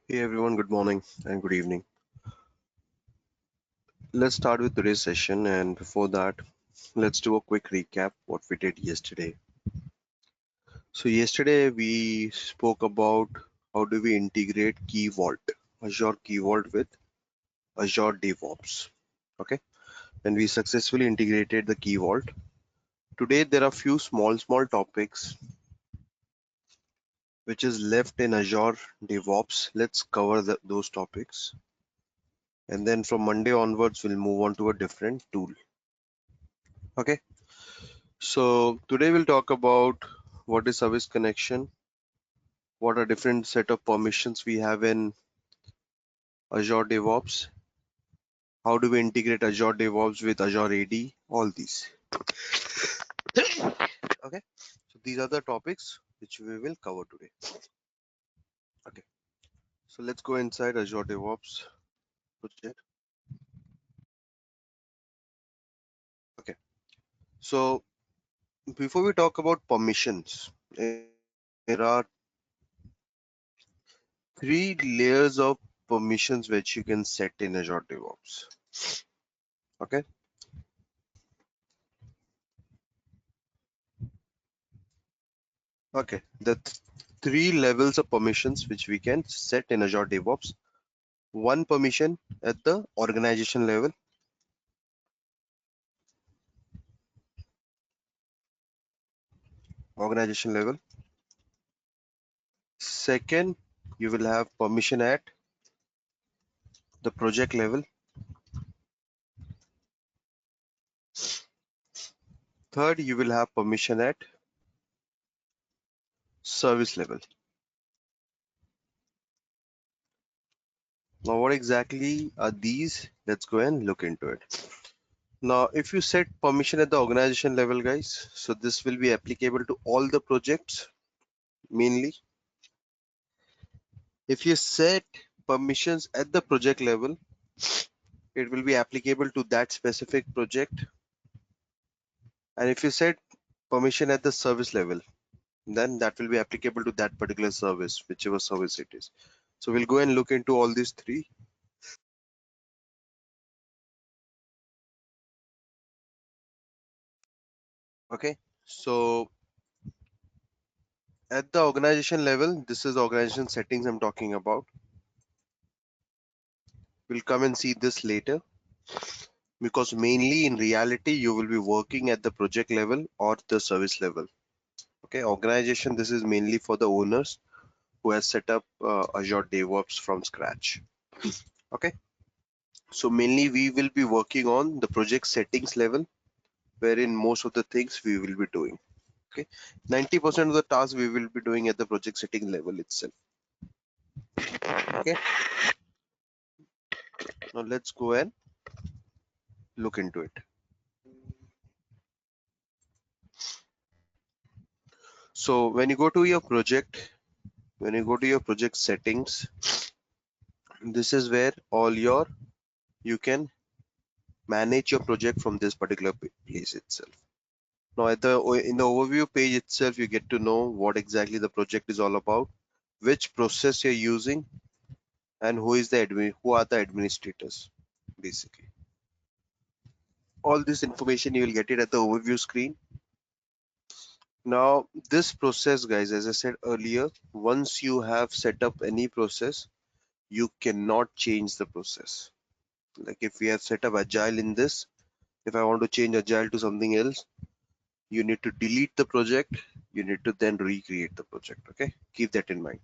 Hey everyone, good morning and good evening. Let's start with today's session, and before that, let's do a quick recap what we did yesterday. So yesterday we spoke about how do we integrate Key Vault, Azure Key Vault with Azure DevOps. Okay, and we successfully integrated the Key Vault. Today there are few small topics which is left in Azure DevOps. Let's cover those topics, and then from Monday onwards we'll move on to a different tool. Okay. So today we'll talk about what is service connection, what are different set of permissions we have in Azure DevOps, how do we integrate Azure DevOps with Azure AD, all these. Okay, so these are the topics which we will cover today. Okay, so let's go inside Azure DevOps project. Okay, so before we talk about permissions, there are three layers of permissions which you can set in Azure DevOps. Okay. Okay, the three levels of permissions which we can set in Azure DevOps. One permission at the organization level. Organization level. Second, you will have permission at the project level. Third, you will have permission at service level. Now, what exactly are these? Let's go and look into it. Now, if you set permission at the organization level, guys, so this will be applicable to all the projects mainly. If you set permissions at the project level, it will be applicable to that specific project. And if you set permission at the service level, then that will be applicable to that particular service, whichever service it is. So we'll go and look into all these three. Okay, so at the organization level, this is the organization settings I'm talking about. We'll come and see this later, because mainly in reality you will be working at the project level or the service level. Okay, organization, this is mainly for the owners who has set up Azure DevOps from scratch. Okay, so mainly we will be working on the project settings level, wherein most of the things we will be doing. Okay, 90% of the tasks we will be doing at the project setting level itself. Okay, now let's go and look into it. So when you go to your project, when you go to your project settings, this is where all your you can manage your project from this particular place itself. Now at the in the overview page itself, you get to know what exactly the project is all about, which process you're using, and who are the administrators basically. All this information you will get it at the overview screen. Now this process, guys, as I said earlier, once you have set up any process, you cannot change the process. Like if we have set up agile in this, if I want to change agile to something else, you need to delete the project, you need to then recreate the project. Okay, keep that in mind.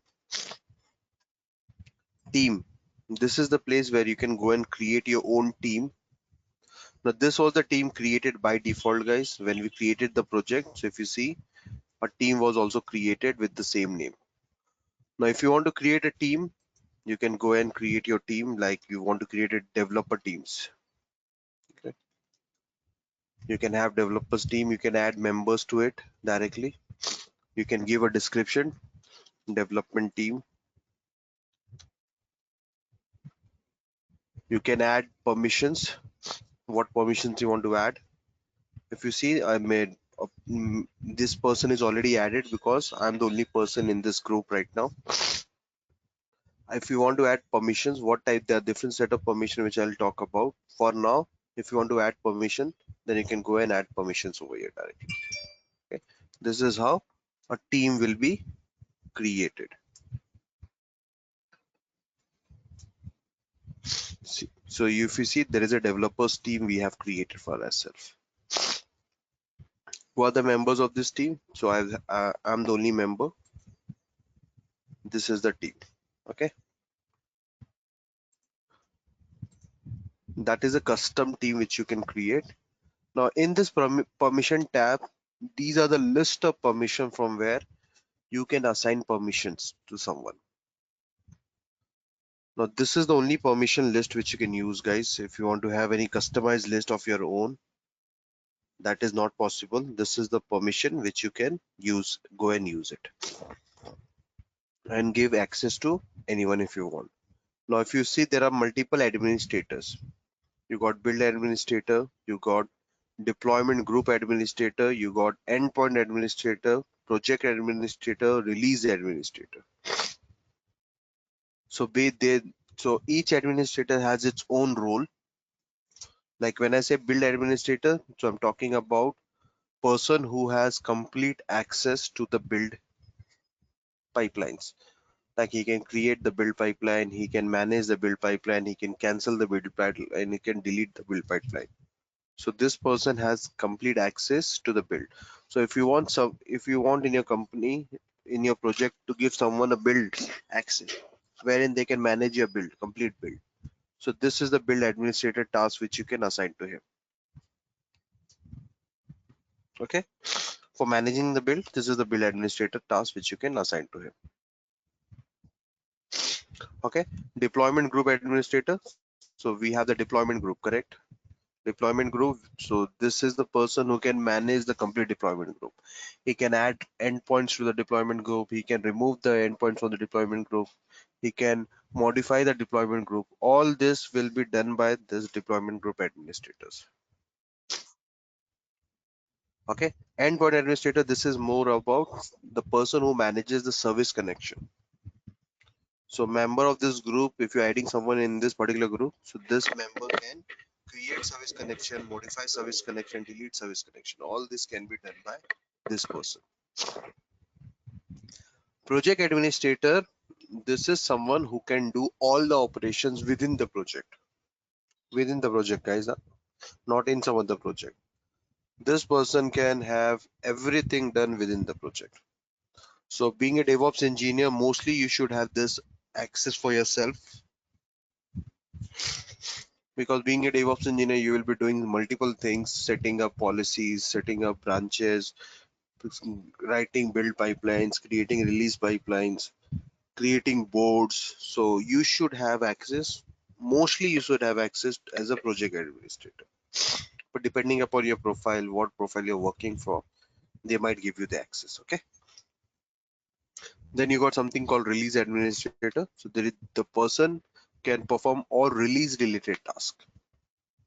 Team, this is the place where you can go and create your own team. Now this was the team created by default, guys, when we created the project. So if you see, a team was also created with the same name. Now if you want to create a team, you can go and create your team. Like you want to create a developer teams. Okay, you can have developers team, you can add members to it directly, you can give a description, development team, you can add permissions, what permissions you want to add. If you see, I made this person is already added because I'm the only person in this group right now. If you want to add permissions, what type, there are different set of permission which I'll talk about. For now, if you want to add permission, then you can go and add permissions over here directly. Okay, this is how a team will be created. So if you see, there is a developers team we have created for ourselves. Who are the members of this team? So I'm the only member. This is the team. Okay, that is a custom team which you can create. Now in this permission tab, these are the list of permission from where you can assign permissions to someone. Now this is the only permission list which you can use, guys. If you want to have any customized list of your own, that is not possible. This is the permission which you can use. Go and use it and give access to anyone if you want. Now if you see, there are multiple administrators. You got build administrator, you got deployment group administrator, you got endpoint administrator, project administrator, release administrator. So so each administrator has its own role. Like when I say build administrator, so I'm talking about person who has complete access to the build pipelines. Like he can create the build pipeline, he can manage the build pipeline, he can cancel the build pipeline, and he can delete the build pipeline. So this person has complete access to the build. So if you want in your company, in your project, to give someone a build access wherein they can manage your build, complete build. So this is the build administrator task which you can assign to him. Okay. For managing the build, this is the build administrator task which you can assign to him. Okay. Deployment group administrator. So we have the deployment group, correct? Deployment group. So this is the person who can manage the complete deployment group. He can add endpoints to the deployment group. He can remove the endpoints from the deployment group. He can modify the deployment group. All this will be done by this deployment group administrators. Okay. Endpoint administrator, this is more about the person who manages the service connection. So member of this group, if you're adding someone in this particular group, so this member can create service connection, modify service connection, delete service connection. All this can be done by this person. Project administrator, this is someone who can do all the operations within the project. Within the project, guys, not in some other project. This person can have everything done within the project. So being a DevOps engineer, mostly you should have this access for yourself, because being a DevOps engineer, you will be doing multiple things, setting up policies, setting up branches, writing build pipelines, creating release pipelines, creating boards. So you should have access. Mostly you should have access as a project administrator. But depending upon your profile, what profile you're working for, they might give you the access. Okay. Then you got something called release administrator. So the person can perform all release related tasks.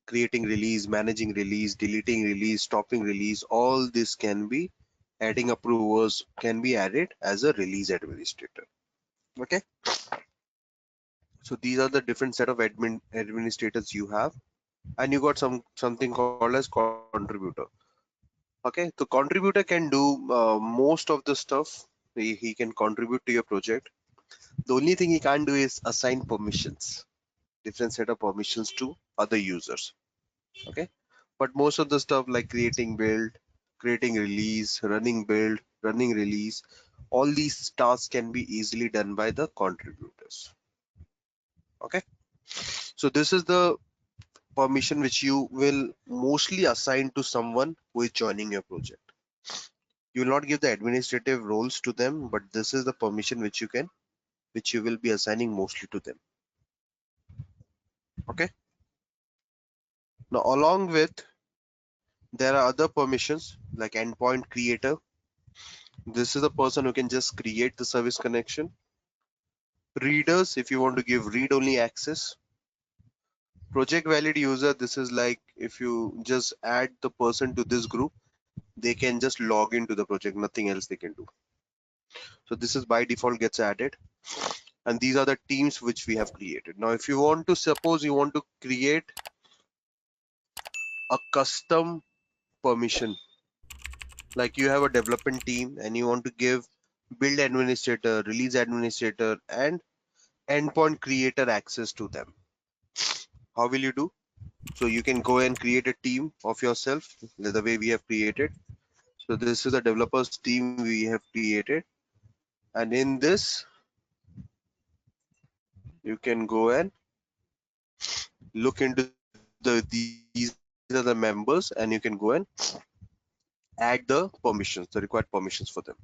Creating release, managing release, deleting release, stopping release, all this can be, adding approvers can be added as a release administrator. Okay. So these are the different set of administrators you have, and you got something called as contributor. Okay, so contributor can do most of the stuff. He can contribute to your project. The only thing he can't do is assign permissions, different set of permissions to other users. Okay, but most of the stuff like creating build, creating release, running build, running release, all these tasks can be easily done by the contributors. Okay, so this is the permission which you will mostly assign to someone who is joining your project. You will not give the administrative roles to them, but this is the permission which you will be assigning mostly to them. Okay, now along with, there are other permissions like endpoint creator. This is the person who can just create the service connection. Readers, if you want to give read only access. Project valid user, this is like if you just add the person to this group, they can just log into the project, nothing else they can do. So this is by default gets added. And these are the teams which we have created. Now, if you want to, suppose you want to create a custom permission, like you have a development team and you want to give build administrator, release administrator, and endpoint creator access to them. How will you do? So you can go and create a team of yourself the way we have created. So this is a developers team we have created. And in this, you can go and look into these are the members, and you can go and add the permissions, the required permissions for them.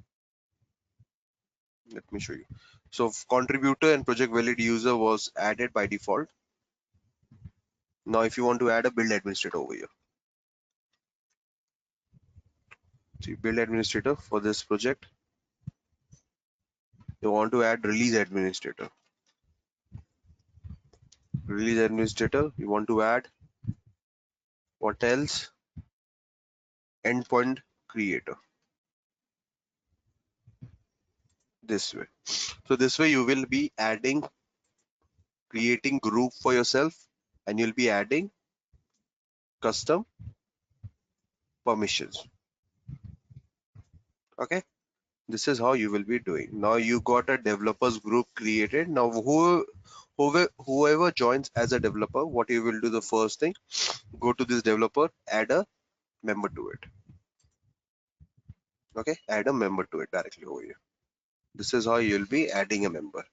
Let me show you. So contributor and project valid user was added by default. Now, if you want to add a build administrator over here, see build administrator for this project, you want to add release administrator. Release administrator, you want to add what else? Endpoint creator. This way. So this way you will be adding, creating group for yourself, and you'll be adding custom permissions. Okay. This is how you will be doing. Now you got a developers group created. Now whoever joins as a developer, what you will do, the first thing, go to this developer, add a member to it. Okay, add a member to it directly over here. This is how you'll be adding a member.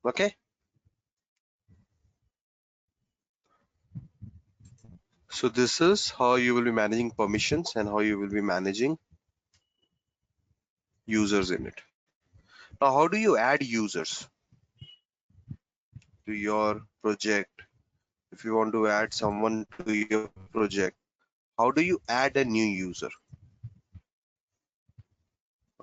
Okay. So this is how you will be managing permissions and how you will be managing users in it. Now, how do you add users to your project? If you want to add someone to your project, how do you add a new user?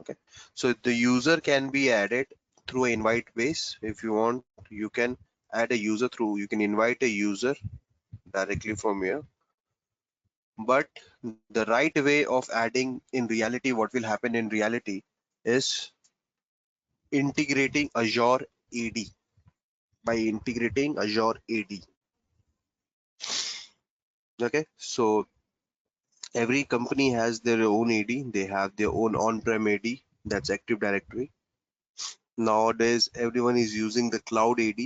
Okay, so the user can be added through invite base. If you want, you can add a user through, you can invite a user directly from here. But the right way of adding in reality, what will happen in reality is integrating Azure AD. By integrating Azure AD. Okay, so every company has their own AD. They have their own on-prem AD, that's Active Directory. Nowadays, everyone is using the cloud AD.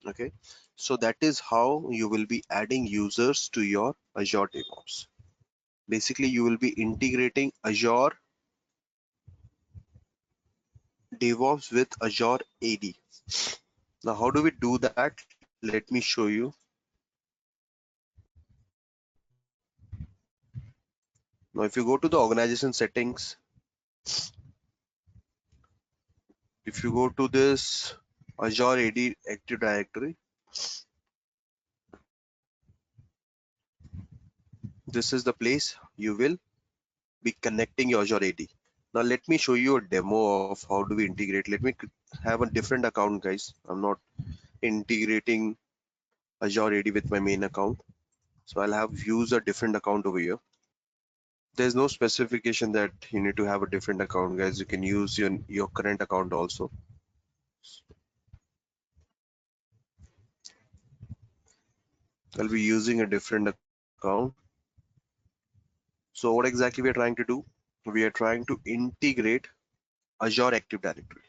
Okay, so that is how you will be adding users to your Azure DevOps. Basically, you will be integrating Azure DevOps with Azure AD. Now, how do we do that? Let me show you. Now, if you go to the organization settings, if you go to this Azure AD Active Directory, this is the place you will be connecting your Azure AD. Now, let me show you a demo of how do we integrate. Let me have a different account, guys. I'm not integrating Azure AD with my main account. So I'll have use a different account over here. There's no specification that you need to have a different account, guys. You can use your current account also. I'll be using a different account. So what exactly we are trying to do? We are trying to integrate Azure Active Directory.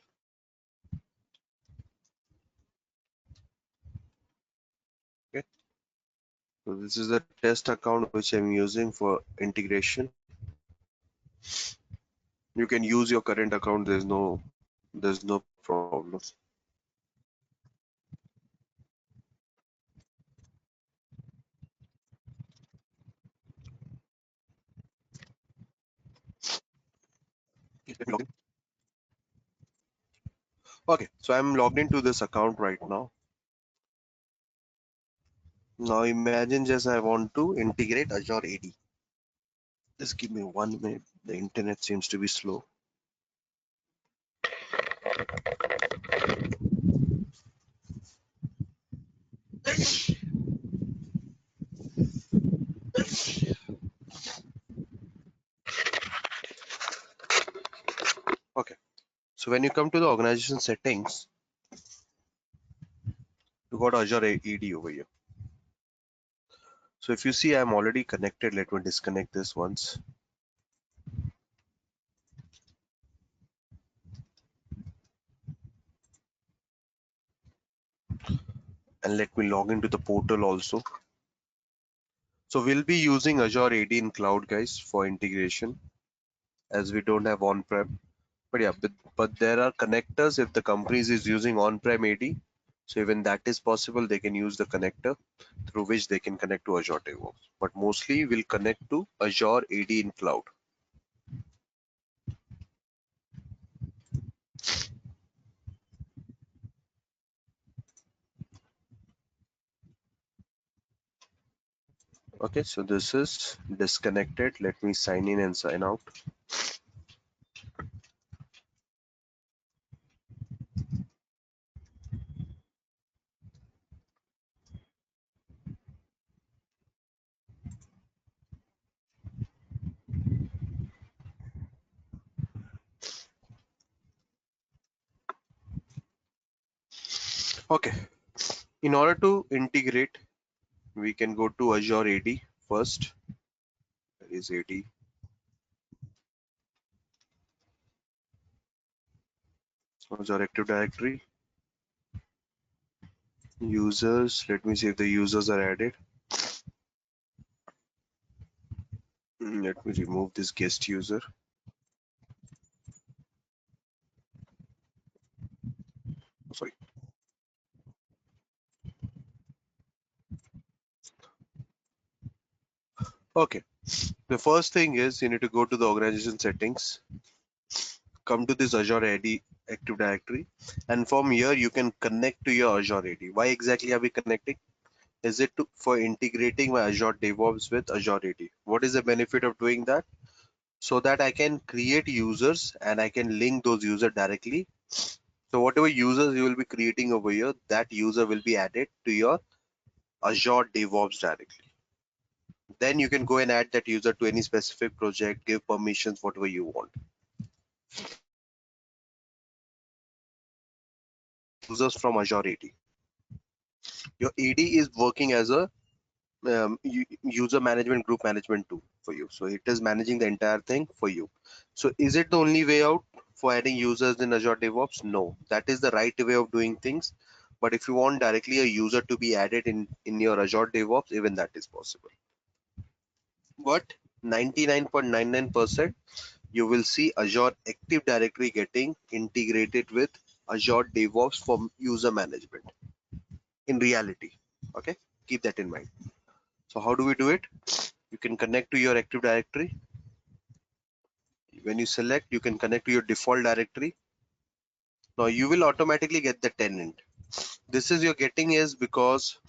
Okay. So this is the test account which I'm using for integration. You can use your current account. There's no problem. Let me log in. Okay, so I'm logged into this account right now. Now imagine just I want to integrate Azure AD. Just give me 1 minute. The internet seems to be slow. Okay, So when you come to the organization settings, you got Azure AD over here. So if you see, I'm already connected. Let me disconnect this once. And let me log into the portal also. So we'll be using Azure AD in cloud, guys, for integration, as we don't have on-prem. But yeah, but there are connectors if the companies is using on-prem AD. So even that is possible, they can use the connector through which they can connect to Azure DevOps. But mostly we'll connect to Azure AD in cloud. Okay, so this is disconnected. Let me sign in and sign out. Okay, in order to integrate, we can go to Azure AD first. That is AD. Azure Active Directory. Users. Let me see if the users are added. Let me remove this guest user. Sorry. Okay. The first thing is you need to go to the organization settings, come to this Azure AD Active Directory, and from here you can connect to your Azure AD. Why exactly are we connecting? Is it for integrating my Azure DevOps with Azure AD? What is the benefit of doing that? So that I can create users and I can link those users directly. So whatever users you will be creating over here, that user will be added to your Azure DevOps directly. Then you can go and add that user to any specific project, give permissions, whatever you want. Users from Azure AD. Your AD is working as a user management, group management tool for you. So it is managing the entire thing for you. So is it the only way out for adding users in Azure DevOps? No, that is the right way of doing things. But if you want directly a user to be added in your Azure DevOps, even that is possible. But 99.99% you will see Azure Active Directory getting integrated with Azure DevOps for user management in reality. Okay, keep that in mind. So how do we do it? You can connect to your Active Directory. When you select, you can connect to your default directory. Now you will automatically get the tenant. This is you're getting is because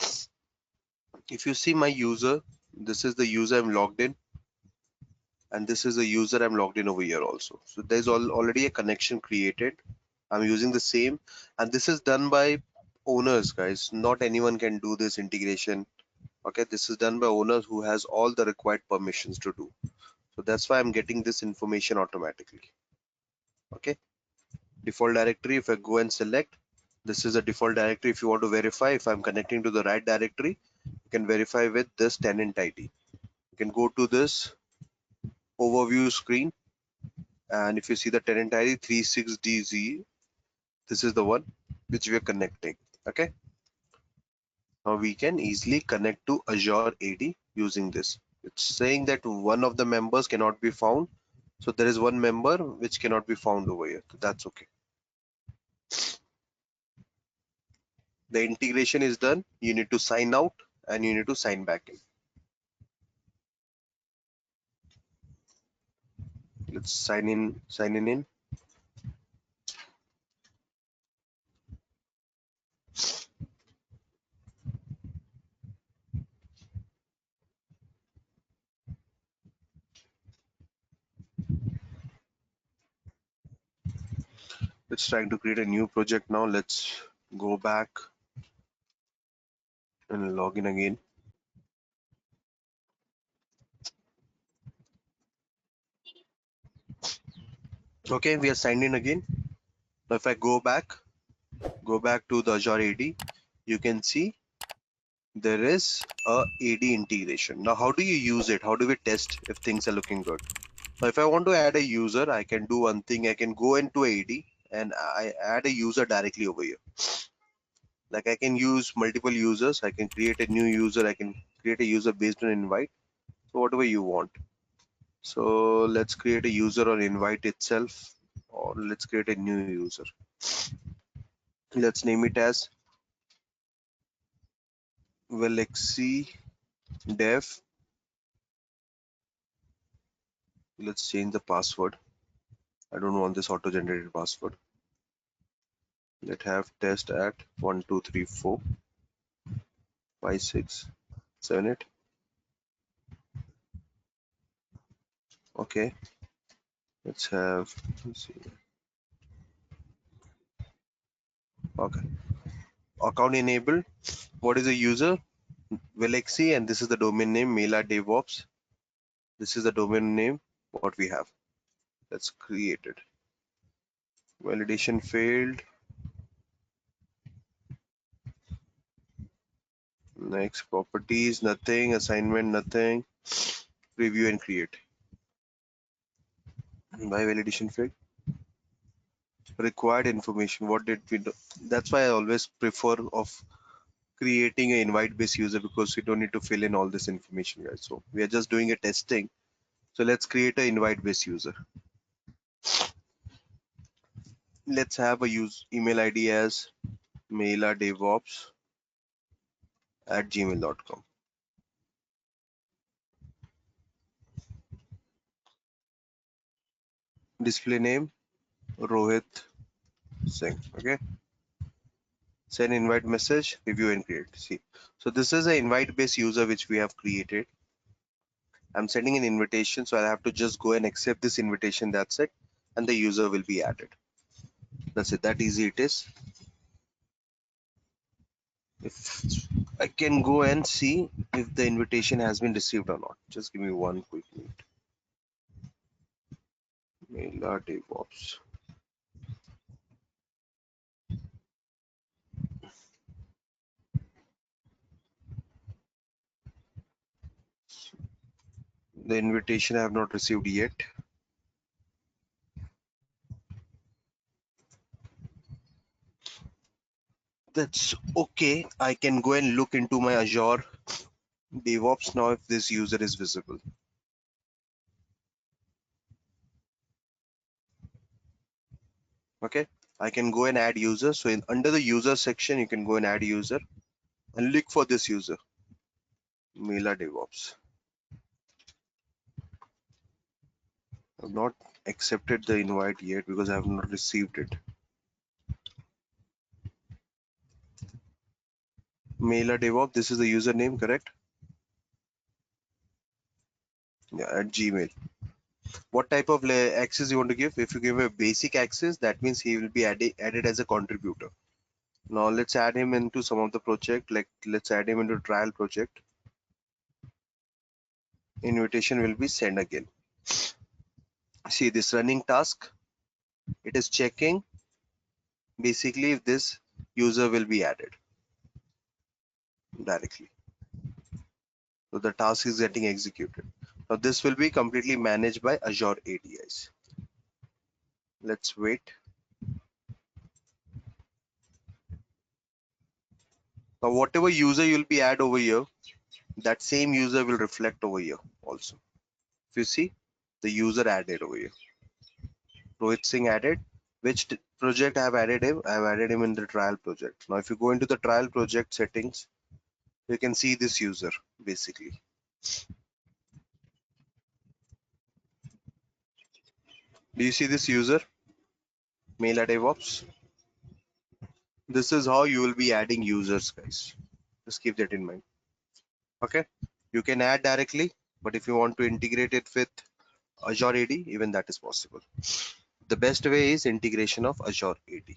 if you see my user, this is the user I'm logged in, and this is the user I'm logged in over here also. So there's already a connection created. I'm using the same, and this is done by owners, guys. Not anyone can do this integration. Okay, this is done by owners who has all the required permissions to do. So that's why I'm getting this information automatically. Okay, default directory. If I go and select, this is a default directory. If you want to verify if I'm connecting to the right directory, you can verify with this tenant ID. You can go to this overview screen, and if you see the tenant ID 36DZ, this is the one which we are connecting. Okay, now we can easily connect to Azure AD using this. It's saying that one of the members cannot be found, so there is one member which cannot be found over here. So that's okay. The integration is done. You need to sign out and you need to sign back in. Let's sign in. Let's try to create a new project now. Let's go back and log in again. Okay, we are signed in again. Now if I go back to the Azure AD, you can see there is a AD integration. Now how do you use it? How do we test if things are looking good? Now if I want to add a user, I can do one thing. I can go into AD and I add a user directly over here. Like I can use multiple users. I can create a new user. I can create a user based on invite. So whatever you want. So let's create a user on invite itself, or let's create a new user. Let's name it as Valaxy Dev. Let's change the password. I don't want this auto-generated password. Let's have test at 1 2 3 4 5 6 7 8. Okay, let's have, let's see. Okay, account enabled. What is the user? Valaxy, and this is the domain name, Mela DevOps. This is the domain name what we have. Let's create it. Validation failed. Next, properties, nothing. Assignment, nothing. Preview and create. Why validation failed? Required information. What did we do? That's why I always prefer of creating an invite based user, because we don't need to fill in all this information, guys. So we are just doing a testing. So let's create an invite based user. Let's have a email ID as mailadevops@gmail.com. Display name Rohit Singh. Okay. Send invite message, review and create. See, so this is an invite based user which we have created. I'm sending an invitation, so I have to just go and accept this invitation. That's it, and the user will be added. That's it. That easy it is. If I can go and see if the invitation has been received or not. Just give me one quick minute. Mail DevOps. The invitation I have not received yet. That's okay. I can go and look into my Azure DevOps now if this user is visible. Okay, I can go and add user. So under the user section, you can go and add user and look for this user, Mela DevOps. I've not accepted the invite yet because I have not received it. Mela DevOps, this is the username, correct? Yeah, at Gmail. What type of access you want to give? If you give a basic access, that means he will be added as a contributor. Now let's add him into some of the project. Like let's add him into trial project. Invitation will be sent again. See this running task. It is checking basically if this user will be added directly. So the task is getting executed. Now this will be completely managed by Azure ADIs. Let's wait. Now whatever user you'll be add over here, that same user will reflect over here also. If you see the user added over here, Rohit Singh added. Which project I have added him? I have added him in the trial project. Now if you go into the trial project settings, you can see this user basically. Do you see this user? Mail DevOps. This is how you will be adding users, guys. Just keep that in mind. Okay. You can add directly, but if you want to integrate it with Azure AD, even that is possible. The best way is integration of Azure AD.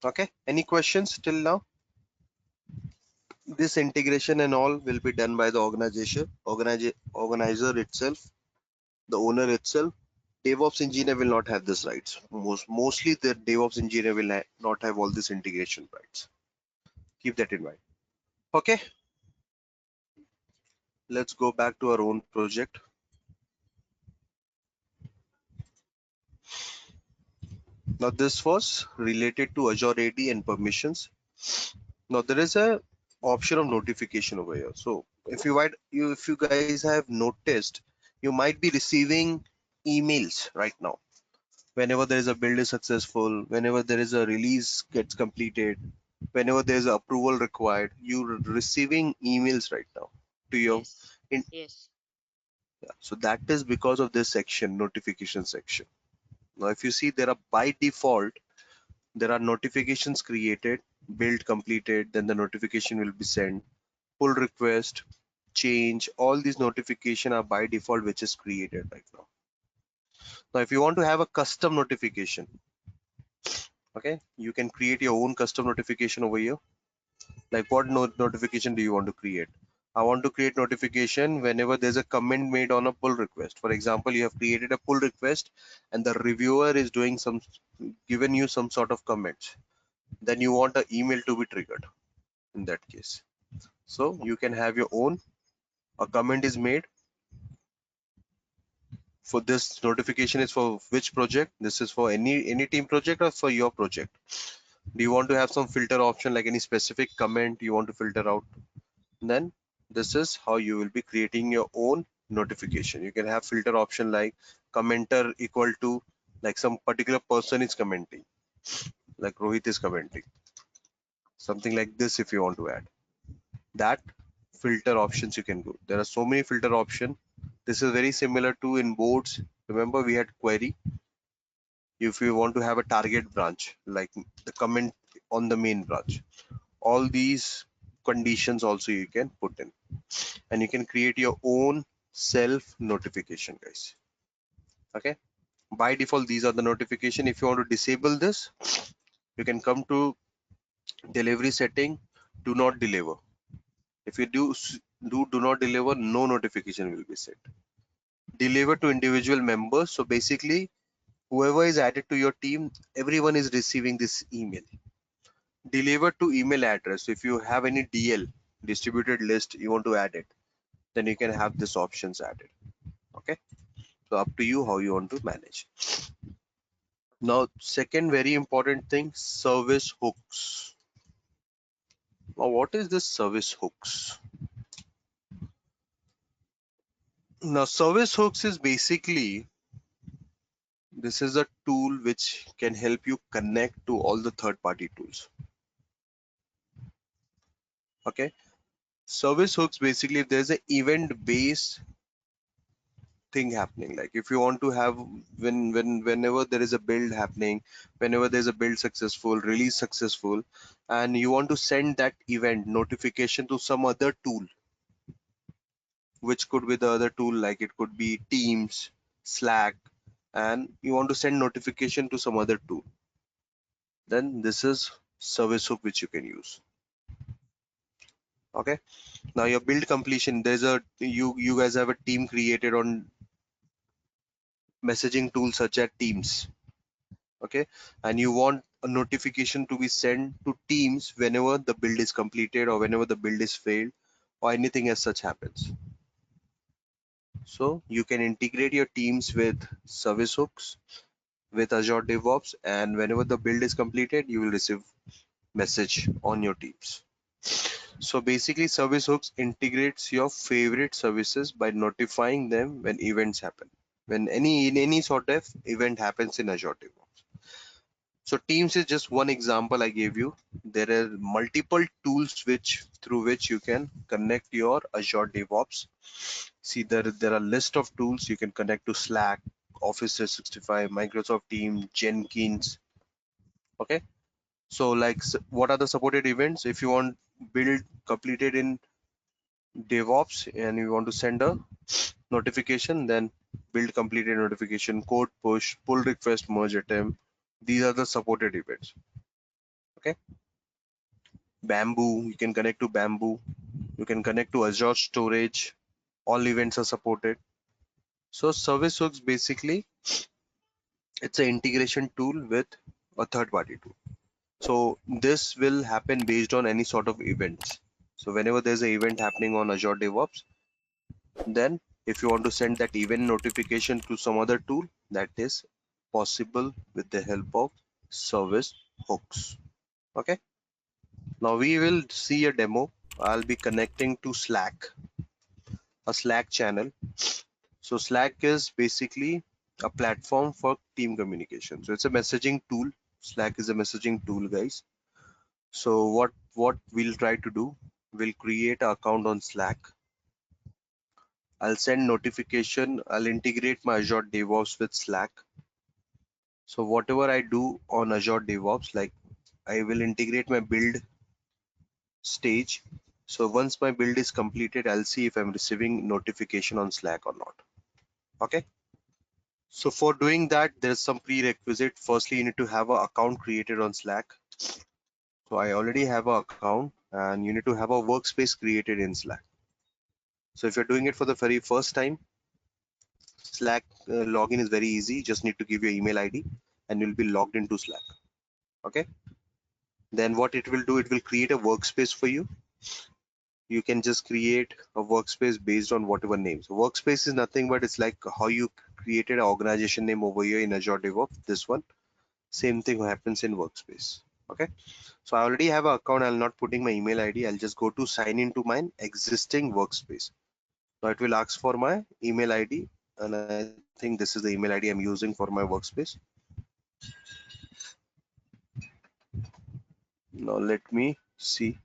Okay. Any questions till now? This integration and all will be done by the organizer itself, the owner itself. DevOps engineer will not have this rights. Mostly the DevOps engineer will not have all this integration rights. Keep that in mind. Okay, let's go back to our own project. Now this was related to Azure AD and permissions. Now there is a option of notification over here. So if you guys have noticed, you might be receiving emails right now. Whenever there is a build is successful, whenever there is a release gets completed, whenever there is approval required, you're receiving emails right now to your Yes. in. Yes. Yeah, so that is because of this section, notification section. Now if you see, there are by default there are notifications created, build completed, then the notification will be sent, pull request, change, all these notification are by default which is created right now. Now if you want to have a custom notification, okay, you can create your own custom notification over here. Like what notification do you want to create? I want to create notification whenever there's a comment made on a pull request. For example, you have created a pull request and the reviewer is doing some, given you some sort of comments, then you want an email to be triggered in that case. So you can have your own, a comment is made. For this notification is for which project? This is for any team project or for your project? Do you want to have some filter option, like any specific comment you want to filter out? Then this is how you will be creating your own notification. You can have filter option like commenter equal to, like some particular person is commenting, like Rohit is commenting, something like this. If you want to add that, filter options you can go. There are so many filter options. This is very similar to in boards. Remember we had query. If you want to have a target branch, like the comment on the main branch, all these conditions also you can put in, and you can create your own self notification, guys. Okay, by default these are the notification. If you want to disable this, you can come to delivery setting, do not deliver. If you do not deliver, no notification will be set. Deliver to individual members. So basically whoever is added to your team, everyone is receiving this email. Deliver to email address. So if you have any DL, distributed list, you want to add it, then you can have this options added. Okay, so up to you how you want to manage. Now second very important thing, service hooks. Now what is this service hooks? Now service hooks is basically, this is a tool which can help you connect to all the third party tools. Okay, service hooks basically, if there's an event based thing happening, like if you want to have, whenever there is a build happening, whenever there's a build successful, release successful, and you want to send that event notification to some other tool, which could be the other tool, like it could be Teams, Slack, and you want to send notification to some other tool, then this is service hook which you can use. Okay, now your build completion, there's a, you guys have a team created on messaging tools such as Teams. Okay, and you want a notification to be sent to Teams whenever the build is completed or whenever the build is failed or anything as such happens. So you can integrate your Teams with service hooks with Azure DevOps, and whenever the build is completed, you will receive message on your Teams. So basically service hooks integrates your favorite services by notifying them when events happen, when any sort of event happens in Azure DevOps. So Teams is just one example I gave you. There are multiple tools which through which you can connect your Azure DevOps. See, there are list of tools you can connect to: Slack, Office 365, Microsoft Teams, Jenkins. Okay, so like what are the supported events? If you want build completed in DevOps and you want to send a notification, then build completed notification, code push, pull request, merge attempt. These are the supported events. Okay, Bamboo, you can connect to Bamboo. You can connect to Azure Storage. All events are supported. So service hooks basically It's an integration tool with a third party tool. So this will happen based on any sort of events. So whenever there's an event happening on Azure DevOps, then if you want to send that event notification to some other tool, that is possible with the help of service hooks. Okay. Now we will see a demo. I'll be connecting to Slack, a Slack channel. So Slack is basically a platform for team communication. So it's a messaging tool. Slack is a messaging tool, guys. So what we'll try to do, we'll create an account on Slack. I'll send notification. I'll integrate my Azure DevOps with Slack. So whatever I do on Azure DevOps, like I will integrate my build stage. So once my build is completed, I'll see if I'm receiving notification on Slack or not. Okay. So for doing that, there's some prerequisite. Firstly, you need to have an account created on Slack. So I already have an account, and you need to have a workspace created in Slack. So if you're doing it for the very first time, Slack login is very easy. Just need to give your email ID and you'll be logged into Slack. Okay. Then what it will do, it will create a workspace for you. You can just create a workspace based on whatever name. So workspace is nothing but it's like how you created an organization name over here in Azure DevOps. This one, same thing happens in workspace. Okay. So I already have an account. I'll not putting my email ID. I'll just go to sign into my existing workspace. Now it will ask for my email ID, and I think this is the email ID I'm using for my workspace. Now let me see.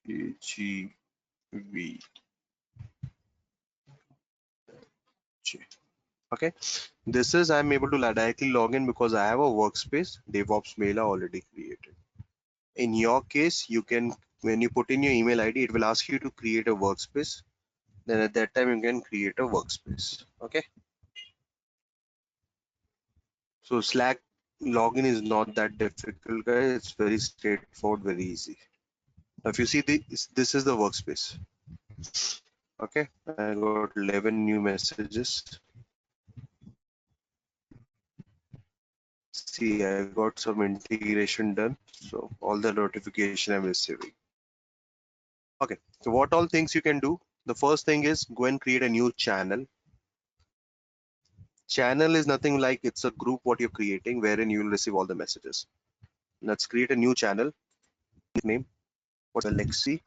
GVJ. Okay, this is I'm able to directly log in because I have a workspace DevOps mailer already created. In your case, you can, when you put in your email ID, it will ask you to create a workspace. Then at that time you can create a workspace. Okay. So Slack login is not that difficult, guys. It's very straightforward, very easy. Now, if you see this is the workspace. Okay, I got 11 new messages. See, I got some integration done. So all the notification I'm receiving. Okay, so what all things you can do? The first thing is go and create a new channel. Channel is nothing like it's a group what you're creating wherein you will receive all the messages. Let's create a new channel. Name what's Valaxy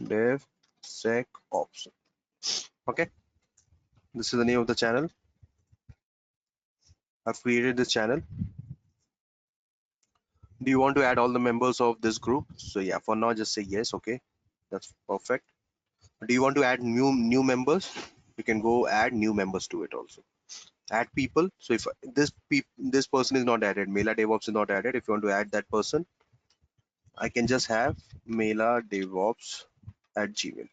DevSecOps. Okay, this is the name of the channel. I've created this channel. Do you want to add all the members of this group? So yeah, for now just say yes. Okay, that's perfect. Do you want to add new members? You can go add new members to it also. Add people. So if this person is not added, Mela DevOps is not added. If you want to add that person, I can just have Mela DevOps at Gmail.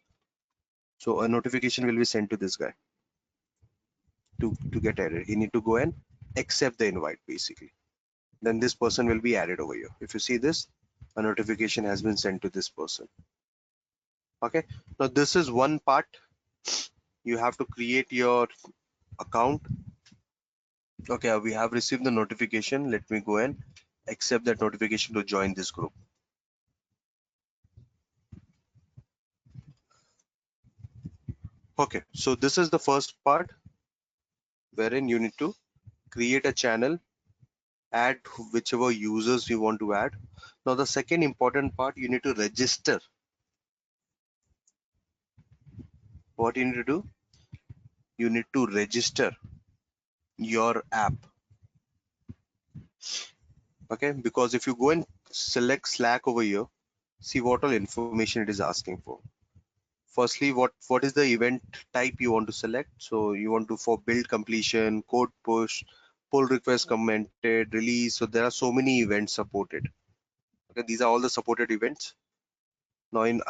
So a notification will be sent to this guy to get added. He need to go and accept the invite basically. Then this person will be added over here. If you see this, a notification has been sent to this person. Okay, now this is one part. You have to create your account. Okay, we have received the notification. Let me go and accept that notification to join this group. Okay, so this is the first part wherein you need to create a channel, add whichever users you want to add. Now the second important part, you need to register. What you need to do? You need to register your app. Okay, because if you go and select Slack over here, see what all information it is asking for. Firstly, what is the event type you want to select? So you want to for build completion, code push, pull request commented, release. So there are so many events supported. Okay, these are all the supported events. Now in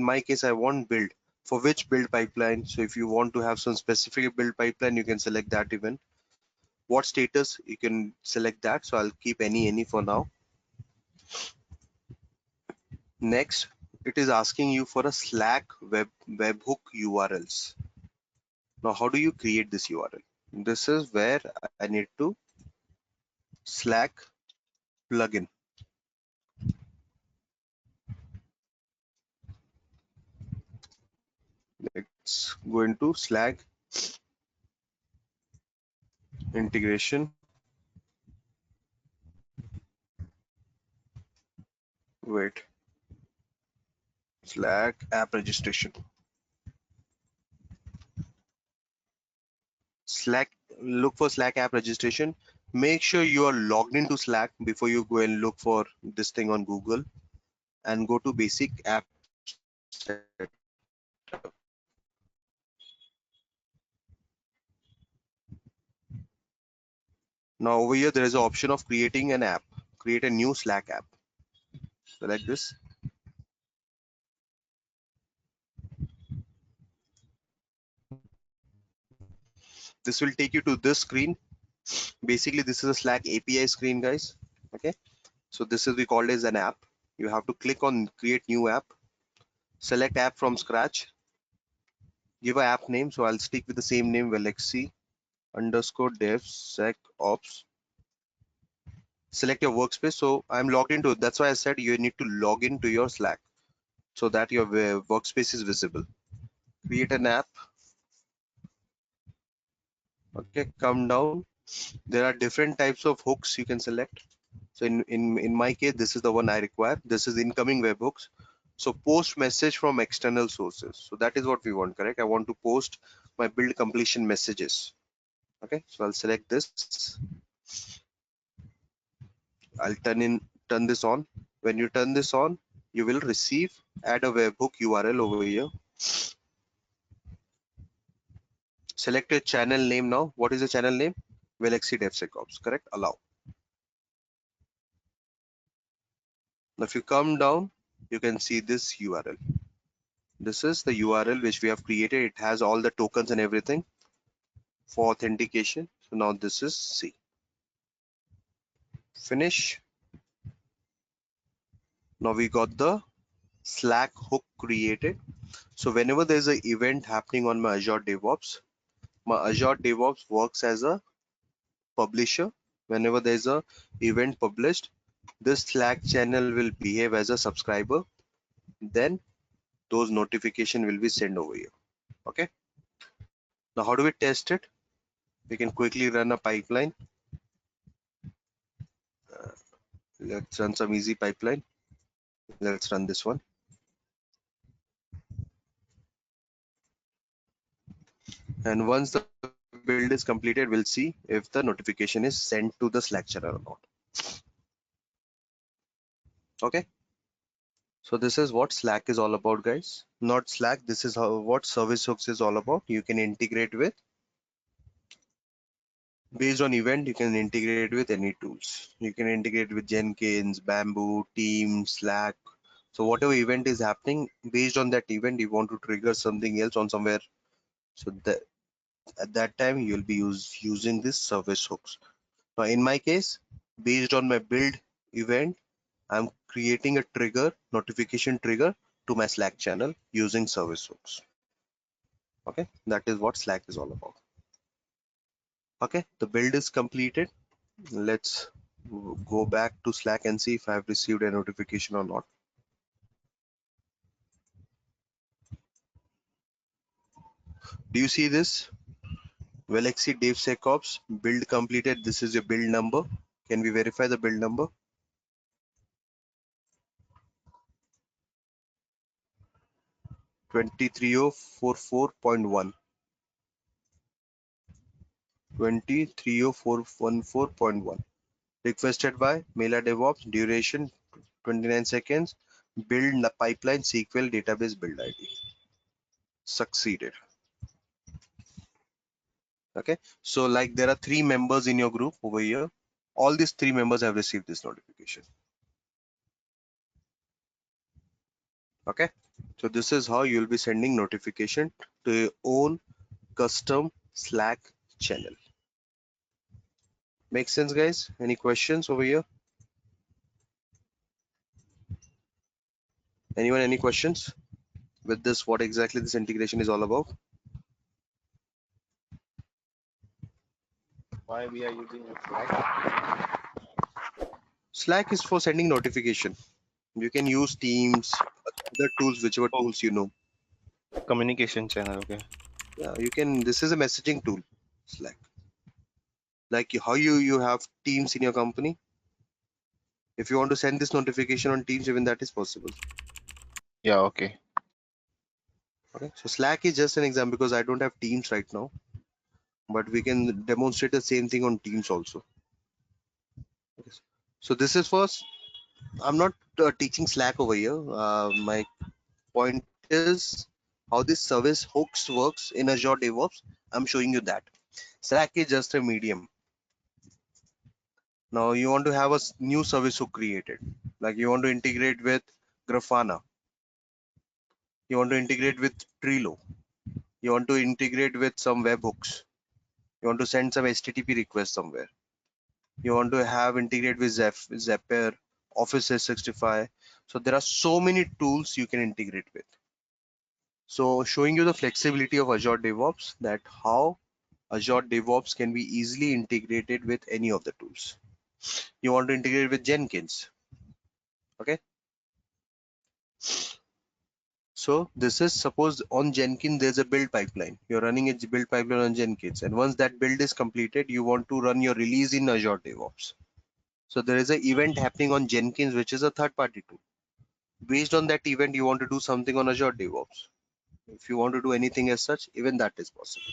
my case, I want build. For which build pipeline? So if you want to have some specific build pipeline, you can select that event. What status? You can select that. So I'll keep any for now. Next, it is asking you for a Slack webhook URLs. Now, how do you create this URL? This is where I need to Slack plugin. Let's go into Slack integration. Wait, Slack app registration. Slack, look for Slack app registration. Make sure you are logged into Slack before you go and look for this thing on Google, and go to basic app setup. Now over here, there is an option of creating an app. Create a new Slack app. Select this. This will take you to this screen. Basically, this is a Slack API screen, guys. Okay. So this is we called as an app. You have to click on create new app. Select app from scratch. Give a app name. So I'll stick with the same name, Valaxy underscore DevSecOps. Select your workspace. So I'm logged into it. That's why I said you need to log into your Slack so that your workspace is visible. Create an app. Okay, come down. There are different types of hooks you can select. So in my case, this is the one I require. This is incoming webhooks. So post message from external sources. So that is what we want, correct? I want to post my build completion messages. Okay, so I'll select this. I'll turn this on. When you turn this on, you will receive add a webhook URL over here. Select your channel name now. What is the channel name? Valaxy DevSecOps, correct? Allow. Now if you come down, you can see this URL. This is the URL which we have created. It has all the tokens and everything for authentication. So now this is C. Finish. Now we got the Slack hook created. So whenever there's an event happening on my Azure DevOps, my Azure DevOps works as a publisher. Whenever there's a event published, this Slack channel will behave as a subscriber. Then those notification will be sent over here. Okay. Now how do we test it? We can quickly run a pipeline. Let's run some easy pipeline. Let's run this one. And once the build is completed, we'll see if the notification is sent to the Slack channel or not. Okay. So this is what Slack is all about, guys. Not Slack. This is how what Service Hooks is all about. You can integrate with based on event. You can integrate with any tools. You can integrate with Jenkins, Bamboo, Teams, Slack. So whatever event is happening, based on that event, you want to trigger something else on somewhere. So that at that time you'll be using this service hooks. Now in my case, based on my build event, I'm creating a trigger, notification trigger to my Slack channel using service hooks. Okay, that is what Slack is all about. Okay, the build is completed. Let's go back to Slack and see if I've received a notification or not. Do you see this? Valaxy DevSecOps build completed. This is your build number. Can we verify the build number? 23044.1. 23014.1. Requested by Mela DevOps. Duration 29 seconds. Build pipeline SQL database build ID. Succeeded. Okay. So like there are 3 members in your group over here. All these 3 members have received this notification. Okay. So this is how you'll be sending notification to your own custom Slack channel. Make sense, guys? Any questions over here? Anyone, any questions with this? What exactly this integration is all about? why we are using Slack? Slack is for sending notification. You can use Teams, other tools, whichever Oh, tools you know. communication channel. Okay. Yeah, you can. This is a messaging tool, Slack. Like how you have Teams in your company. If you want to send this notification on Teams, even that is possible. Yeah. Okay. Okay. So Slack is just an example because I don't have Teams right now, but we can demonstrate the same thing on Teams also. Okay. So this is first. I'm not teaching Slack over here. My point is how this service hooks works in Azure DevOps. I'm showing you that. Slack is just a medium. Now you want to have a new service hook created. Like you want to integrate with Grafana. You want to integrate with Trello. You want to integrate with some webhooks. You want to send some HTTP request somewhere. You want to have integrate with Zapier, Office 365. So there are so many tools you can integrate with. So showing you the flexibility of Azure DevOps, that how Azure DevOps can be easily integrated with any of the tools. You want to integrate with Jenkins. Okay. So this is, suppose on Jenkins there's a build pipeline. You're running a build pipeline on Jenkins, and once that build is completed, you want to run your release in Azure DevOps. So there is an event happening on Jenkins, which is a third-party tool. Based on that event, you want to do something on Azure DevOps. If you want to do anything as such, even that is possible.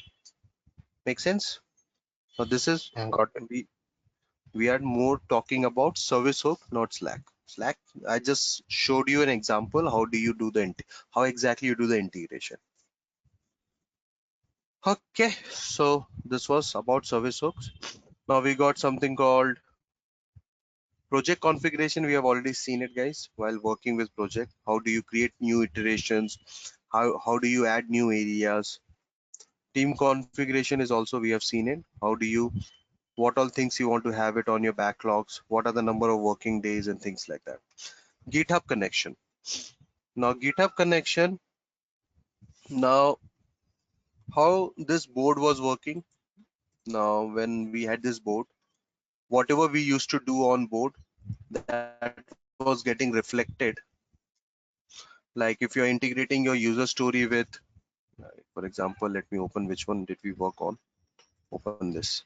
Make sense? So this is, I got it. we are more talking about service hook, not Slack. Slack, I just showed you an example. How do you do how exactly you do the integration? Okay, so this was about service hooks. Now we got something called project configuration. We have already seen it, guys, while working with project. How do you create new iterations? How do you add new areas? Team configuration is also, we have seen it. How do you, what all things you want to have it on your backlogs? What are the number of working days and things like that? GitHub connection. Now GitHub connection. Now how this board was working. Now when we had this board, whatever we used to do on board, that was getting reflected. Like if you're integrating your user story with, for example, let me open which one did we work on. Open this.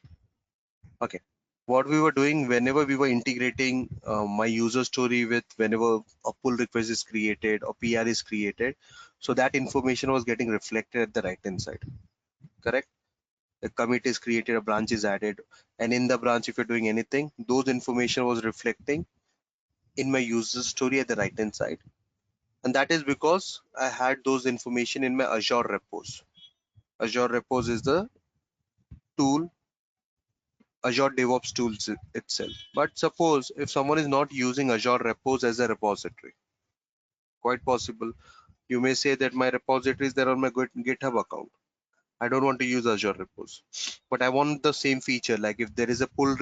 Okay. What we were doing whenever we were integrating my user story with, whenever a pull request is created or PR is created, so that information was getting reflected at the right hand side. Correct? A commit is created, a branch is added, and in the branch, if you're doing anything, those information was reflecting in my user story at the right hand side. And that is because I had those information in my Azure repos. Azure repos is the tool, Azure DevOps tools itself. But suppose if someone is not using Azure repos as a repository, quite possible you may say that my repository is there on my GitHub account. I don't want to use Azure repos, but I want the same feature. Like if there is a pull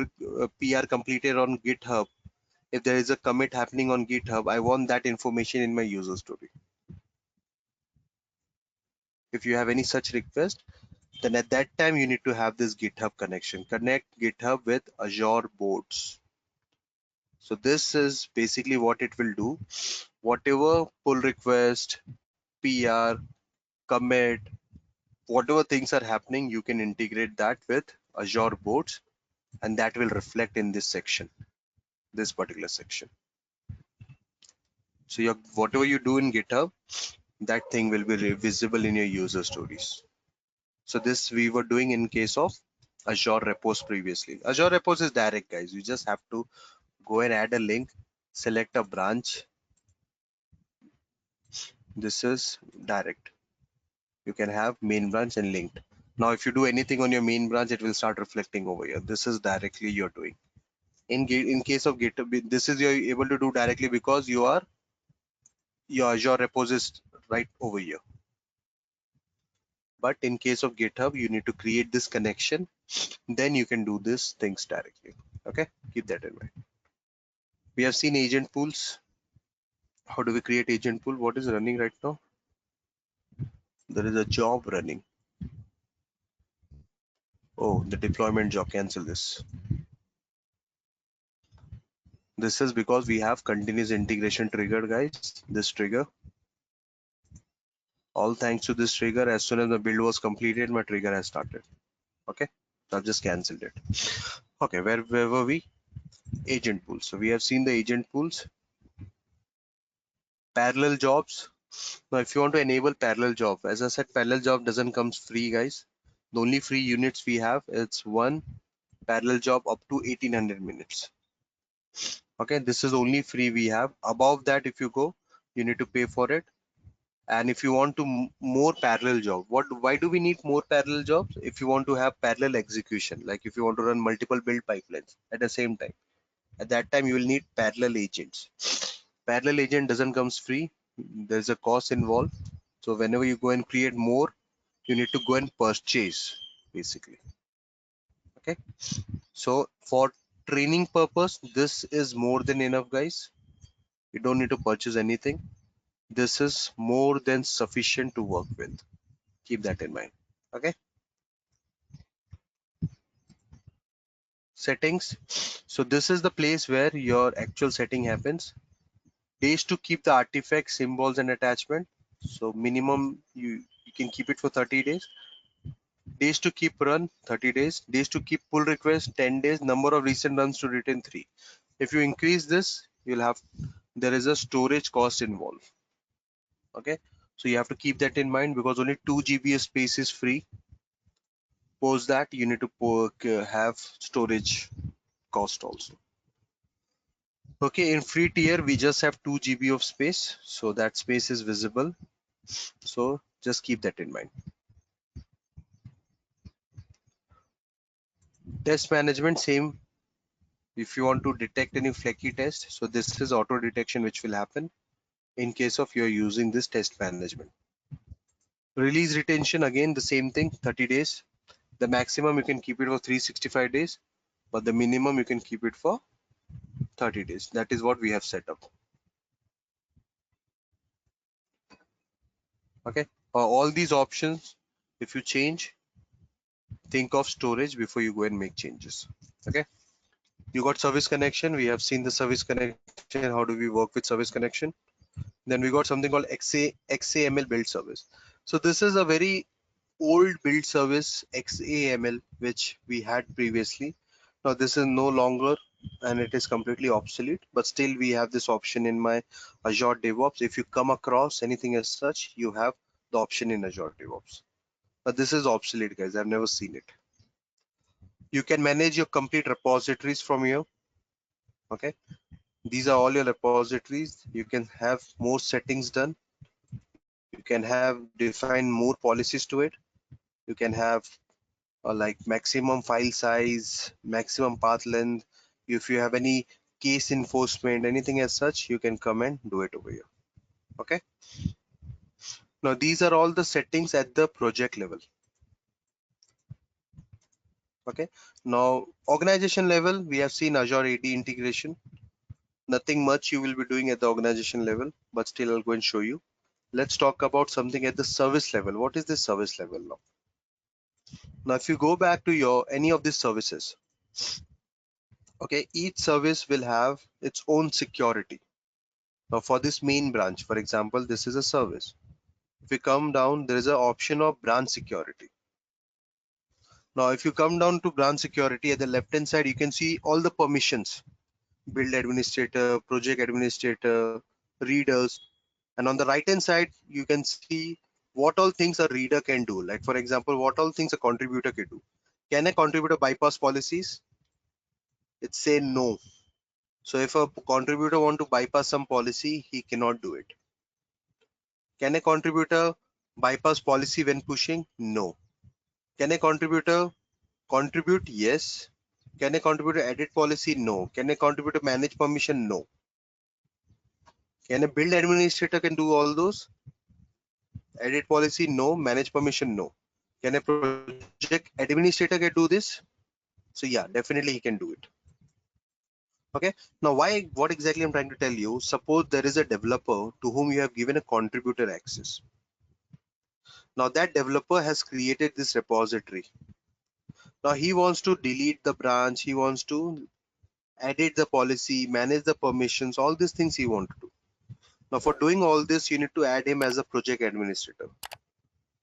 PR completed on GitHub, if there is a commit happening on GitHub, I want that information in my user story. If you have any such request, then at that time you need to have this GitHub connection. Connect GitHub with Azure boards. So this is basically what it will do. Whatever pull request, PR, commit, whatever things are happening, you can integrate that with Azure boards, and that will reflect in this section, this particular section. So your whatever you do in GitHub, that thing will be visible in your user stories. So this we were doing in case of Azure repos previously. Azure repos is direct, guys. You just have to go and add a link, select a branch. This is direct. You can have main branch and linked. Now, if you do anything on your main branch, it will start reflecting over here. This is directly you're doing. In case of GitHub, this is you're able to do directly because your Azure repos is right over here. But in case of GitHub, you need to create this connection. Then you can do these things directly. Okay, keep that in mind. We have seen agent pools. How do we create agent pool? What is running right now? There is a job running. Oh, the deployment job, cancel this. This is because we have continuous integration triggered, guys. This trigger. All thanks to this trigger, as soon as the build was completed, my trigger has started. Okay, so I've just cancelled it. Okay, where were we? Agent pools. So we have seen the agent pools. Parallel jobs. Now, if you want to enable parallel job, as I said, parallel job doesn't come free, guys. The only free units we have, it's one parallel job up to 1800 minutes. Okay, this is only free we have. Above that, if you go, you need to pay for it. And if you want to more parallel job, why do we need more parallel jobs? If you want to have parallel execution, like if you want to run multiple build pipelines at the same time, at that time you will need parallel agents. Parallel agent doesn't comes free. There's a cost involved. So whenever you go and create more, you need to go and purchase, basically. Okay, so for training purpose, this is more than enough, guys. You don't need to purchase anything. This is more than sufficient to work with. Keep that in mind. Okay, settings. So this is the place where your actual setting happens. Days to keep the artifacts, symbols and attachment. So minimum you can keep it for 30 days. Days to keep run, 30 days. Days to keep pull request, 10 days. Number of recent runs to retain 3. If you increase this, you'll have, there is a storage cost involved. Okay, so you have to keep that in mind because only 2 GB space is free. Post that, you need to have storage cost also. Okay, in free tier we just have 2 GB of space, so that space is visible. So just keep that in mind. Test management, same. If you want to detect any flaky test, so this is auto detection which will happen in case of you're using this test management. Release retention, again the same thing, 30 days. The maximum you can keep it for 365 days, but the minimum you can keep it for 30 days. That is what we have set up. Okay, all these options, if you change, think of storage before you go and make changes. Okay, you got service connection. We have seen the service connection. How do we work with service connection? Then we got something called XAML build service. So this is a very old build service, XAML, which we had previously. Now this is no longer and it is completely obsolete, but still we have this option in my Azure DevOps. If you come across anything as such, you have the option in Azure DevOps. But this is obsolete, guys. I've never seen it. You can manage your complete repositories from here. Okay, these are all your repositories. You can have more settings done. You can have define more policies to it. You can have like maximum file size, maximum path length. If you have any case enforcement, anything as such, you can come and do it over here. Okay, now these are all the settings at the project level. Okay, now organization level, we have seen Azure AD integration. Nothing much you will be doing at the organization level, but still I'll go and show you. Let's talk about something at the service level. What is the service level now? Now if you go back to your any of these services, okay, each service will have its own security. Now for this main branch, for example, this is a service. If you come down, there is an option of branch security. Now if you come down to branch security, at the left hand side you can see all the permissions: build administrator, project administrator, readers. And on the right hand side you can see what all things a reader can do. Like for example, what all things a contributor can do. Can a contributor bypass policies? It's say no. So if a contributor want to bypass some policy, he cannot do it. Can a contributor bypass policy when pushing? No. Can a contributor contribute? Yes. Can a contributor edit policy? No. Can a contributor manage permission? No. Can a build administrator can do all those? Edit policy? No. Manage permission? No. Can a project administrator can do this? So yeah, definitely he can do it. Okay. Now what exactly I'm trying to tell you, suppose there is a developer to whom you have given a contributor access. Now that developer has created this repository. Now he wants to delete the branch, he wants to edit the policy, manage the permissions, all these things he wants to do. Now for doing all this, you need to add him as a project administrator,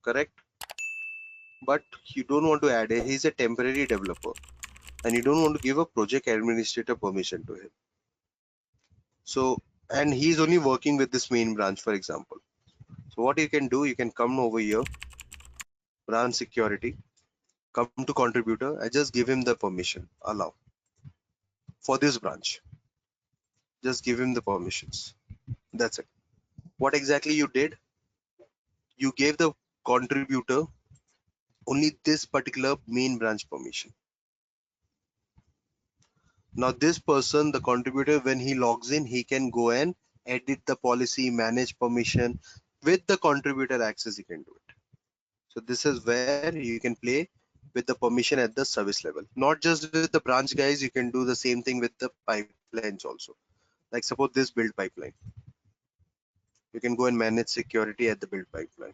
correct? But you don't want to add it. He's a temporary developer and you don't want to give a project administrator permission to him. So, and he's only working with this main branch, for example. So what you can do, you can come over here, branch security, come to contributor. I just give him the permission, allow for this branch. Just give him the permissions. That's it. What exactly you did? You gave the contributor only this particular main branch permission. Now this person, the contributor, when he logs in, he can go and edit the policy, manage permission. With the contributor access, he can do it. So this is where you can play with the permission at the service level. Not just with the branch guys, you can do the same thing with the pipelines also. Like suppose this build pipeline. You can go and manage security at the build pipeline.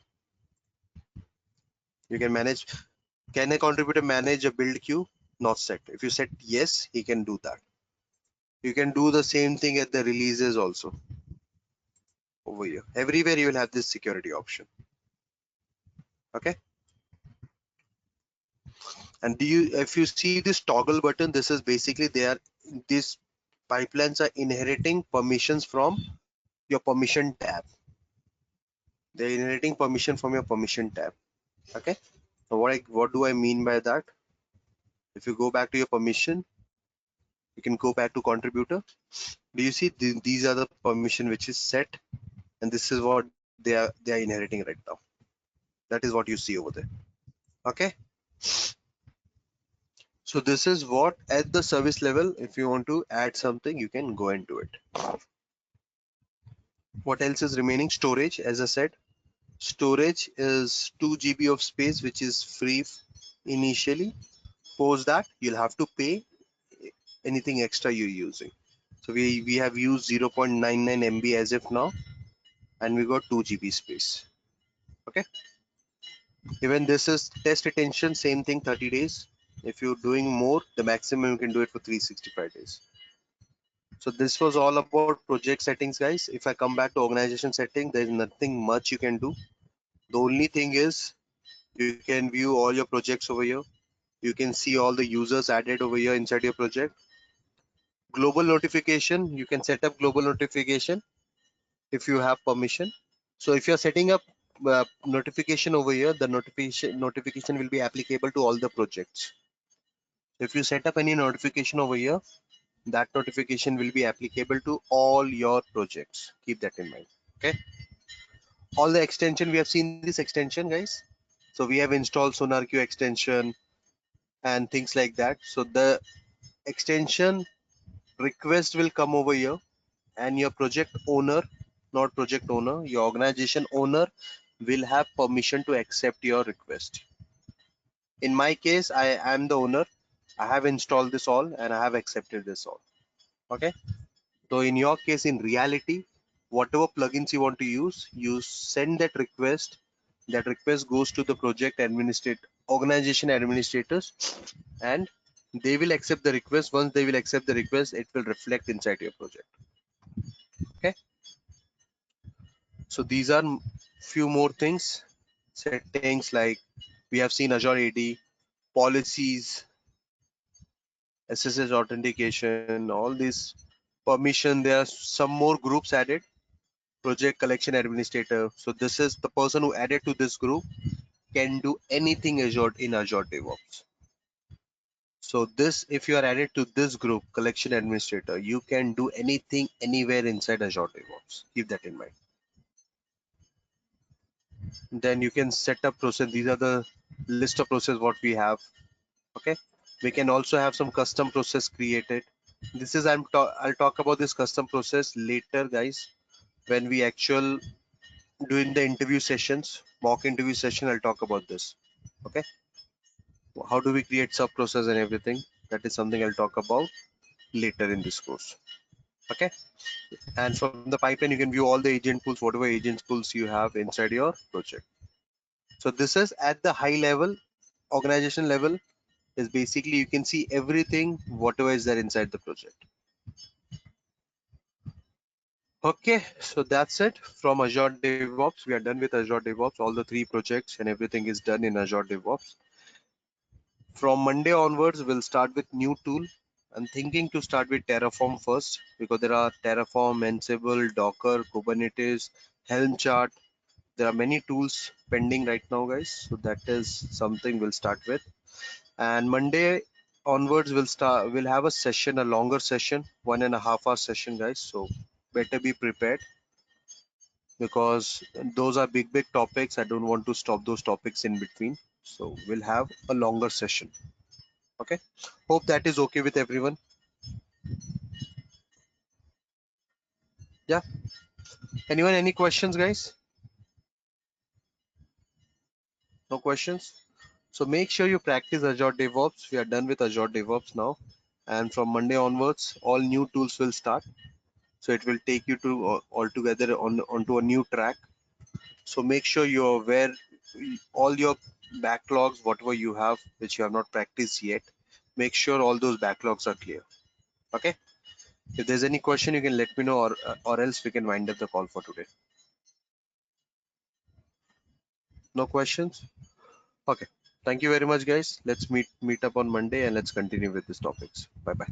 You can manage, can a contributor manage a build queue? Not set. If you set yes, he can do that. You can do the same thing at the releases also over here. Everywhere you will have this security option. Okay. And do you, if you see this toggle button, this is basically these pipelines are inheriting permissions from your permission tab. They're inheriting permission from your permission tab. Okay. So what do I mean by that? If you go back to your permission, you can go back to contributor. Do you see these are the permission which is set, and this is what they are inheriting right now. That is what you see over there. Okay. So this is what at the service level, if you want to add something, you can go and do it. What else is remaining? Storage, as I said, storage is 2 GB of space, which is free initially. Post that, you'll have to pay anything extra you're using. So we have used 0.99 MB as of now, and we got 2 GB space. Okay. Even this is test retention, same thing, 30 days. If you're doing more, the maximum you can do it for 365 days. So this was all about project settings, guys. If I come back to organization setting, there's nothing much you can do. The only thing is you can view all your projects over here. You can see all the users added over here inside your project. Global notification, you can set up global notification if you have permission. So if you're setting up notification over here, the notification will be applicable to all the projects. If you set up any notification over here, that notification will be applicable to all your projects. Keep that in mind. Okay. All the extension, we have seen this extension, guys. So we have installed SonarQube extension and things like that. So the extension request will come over here, and your project owner, not project owner, your organization owner will have permission to accept your request. In my case, I am the owner. I have installed this all and I have accepted this all. Okay. So in your case, in reality, whatever plugins you want to use, you send that request. That request goes to the project organization administrators, and they will accept the request. Once they will accept the request, it will reflect inside your project. Okay. So these are few more things, settings like we have seen Azure AD, policies, SSH authentication, all these permission. There are some more groups added. Project collection administrator. So this is the person who added to this group can do anything Azure in Azure DevOps. So this, if you are added to this group, collection administrator, you can do anything anywhere inside Azure DevOps. Keep that in mind. Then you can set up process. These are the list of process what we have. Okay. We can also have some custom process created. This is I'll talk about this custom process later, guys, when we actual during the interview sessions, mock interview session, I'll talk about this. Okay. How do we create sub process and everything? That is something I'll talk about later in this course. Okay. And from the pipeline, you can view all the agent pools, whatever agent pools you have inside your project. So this is at the high level, organization level. is basically you can see everything, whatever is there inside the project. Okay, so that's it from Azure DevOps. We are done with Azure DevOps. All the 3 projects and everything is done in Azure DevOps. From Monday onwards, we'll start with new tool. I'm thinking to start with Terraform first because there are Terraform, Ansible, Docker, Kubernetes, Helm chart. There are many tools pending right now, guys. So that is something we'll start with. And Monday onwards, we'll have a session, a longer session, 1.5 hour session, guys. So better be prepared because those are big topics. I don't want to stop those topics in between. So we'll have a longer session. Okay. Hope that is okay with everyone. Yeah. Anyone, any questions, guys? No questions? So make sure you practice Azure DevOps. We are done with Azure DevOps now. And from Monday onwards, all new tools will start. So it will take you to altogether onto a new track. So make sure you're aware all your backlogs, whatever you have, which you have not practiced yet. Make sure all those backlogs are clear. Okay. If there's any question, you can let me know, or else we can wind up the call for today. No questions? Okay. Thank you very much, guys. Let's meet up on Monday and let's continue with these topics. Bye bye.